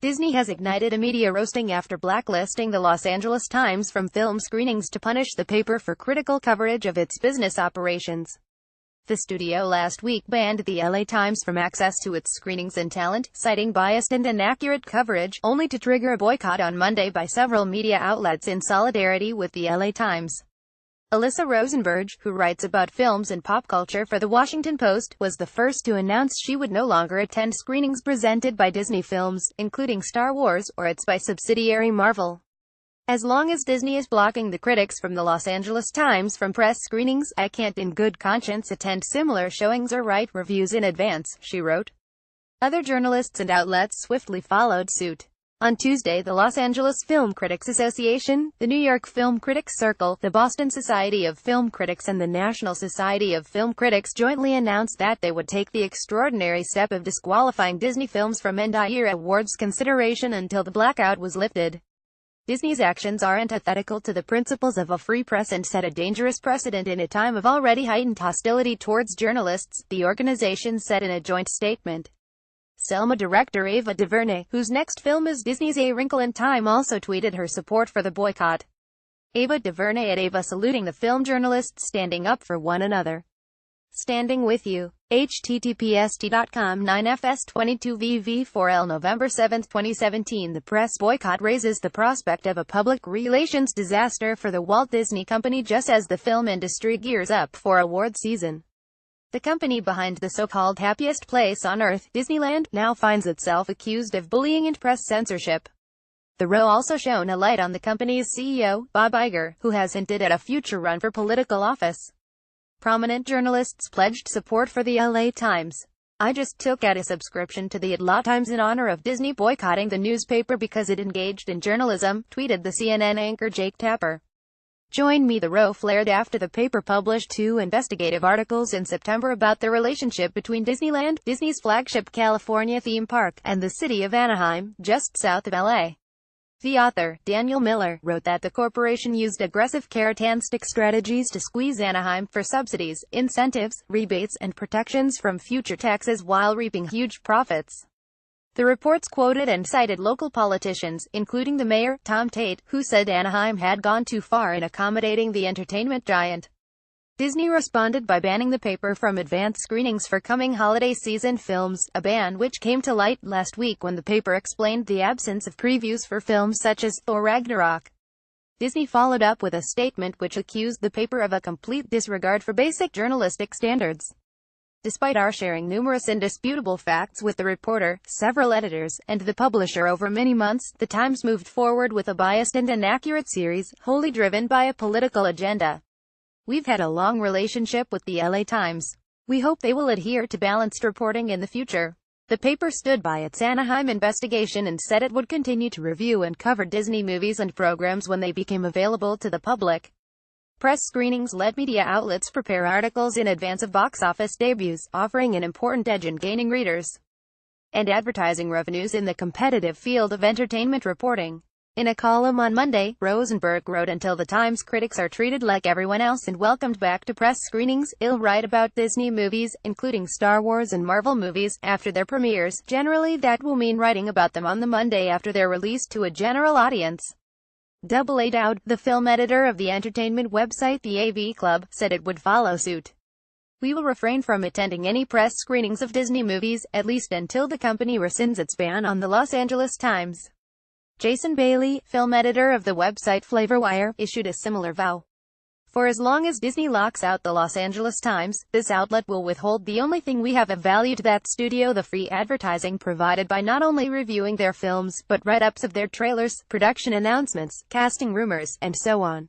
Disney has ignited a media roasting after blacklisting the Los Angeles Times from film screenings to punish the paper for critical coverage of its business operations. The studio last week banned the LA Times from access to its screenings and talent, citing biased and inaccurate coverage, only to trigger a boycott on Monday by several media outlets in solidarity with the LA Times. Alyssa Rosenberg, who writes about films and pop culture for The Washington Post, was the first to announce she would no longer attend screenings presented by Disney films, including Star Wars, or its by subsidiary Marvel. "As long as Disney is blocking the critics from the Los Angeles Times from press screenings, I can't in good conscience attend similar showings or write reviews in advance," she wrote. Other journalists and outlets swiftly followed suit. On Tuesday, the Los Angeles Film Critics Association, the New York Film Critics Circle, the Boston Society of Film Critics and the National Society of Film Critics jointly announced that they would take the extraordinary step of disqualifying Disney films from end-of-year awards consideration until the blackout was lifted. Disney's actions are antithetical to the principles of a free press and set a dangerous precedent in a time of already heightened hostility towards journalists, the organization said in a joint statement. Selma director Ava DuVernay, whose next film is Disney's A Wrinkle in Time, also tweeted her support for the boycott. Ava DuVernay at Ava saluting the film journalists standing up for one another. Standing with you. https://t.com 9fs22vv4l November 7, 2017. The press boycott raises the prospect of a public relations disaster for the Walt Disney Company just as the film industry gears up for award season. The company behind the so-called happiest place on earth, Disneyland, now finds itself accused of bullying and press censorship. The row also shone a light on the company's CEO, Bob Iger, who has hinted at a future run for political office. Prominent journalists pledged support for the LA Times. "I just took out a subscription to the LA Times in honor of Disney boycotting the newspaper because it engaged in journalism," tweeted the CNN anchor Jake Tapper. "Join me." The row flared after the paper published two investigative articles in September about the relationship between Disneyland, Disney's flagship California theme park, and the city of Anaheim, just south of LA. The author, Daniel Miller, wrote that the corporation used aggressive carrot-and-stick strategies to squeeze Anaheim for subsidies, incentives, rebates, and protections from future taxes while reaping huge profits. The reports quoted and cited local politicians, including the mayor, Tom Tate, who said Anaheim had gone too far in accommodating the entertainment giant. Disney responded by banning the paper from advance screenings for coming holiday season films, a ban which came to light last week when the paper explained the absence of previews for films such as Thor Ragnarok. Disney followed up with a statement which accused the paper of a complete disregard for basic journalistic standards. Despite our sharing numerous indisputable facts with the reporter, several editors, and the publisher over many months, the Times moved forward with a biased and inaccurate series, wholly driven by a political agenda. We've had a long relationship with the LA Times. We hope they will adhere to balanced reporting in the future. The paper stood by its Anaheim investigation and said it would continue to review and cover Disney movies and programs when they became available to the public. Press screenings let media outlets prepare articles in advance of box office debuts, offering an important edge in gaining readers and advertising revenues in the competitive field of entertainment reporting. In a column on Monday, Rosenberg wrote, "Until the Times critics are treated like everyone else and welcomed back to press screenings, I'll write about Disney movies, including Star Wars and Marvel movies, after their premieres. Generally that will mean writing about them on the Monday after they're released to a general audience." A. Dowd, the film editor of the entertainment website The AV Club, said it would follow suit. "We will refrain from attending any press screenings of Disney movies, at least until the company rescinds its ban on the Los Angeles Times." Jason Bailey, film editor of the website FlavorWire, issued a similar vow. "For as long as Disney locks out the Los Angeles Times, this outlet will withhold the only thing we have of value to that studio: the free advertising provided by not only reviewing their films, but write-ups of their trailers, production announcements, casting rumors, and so on."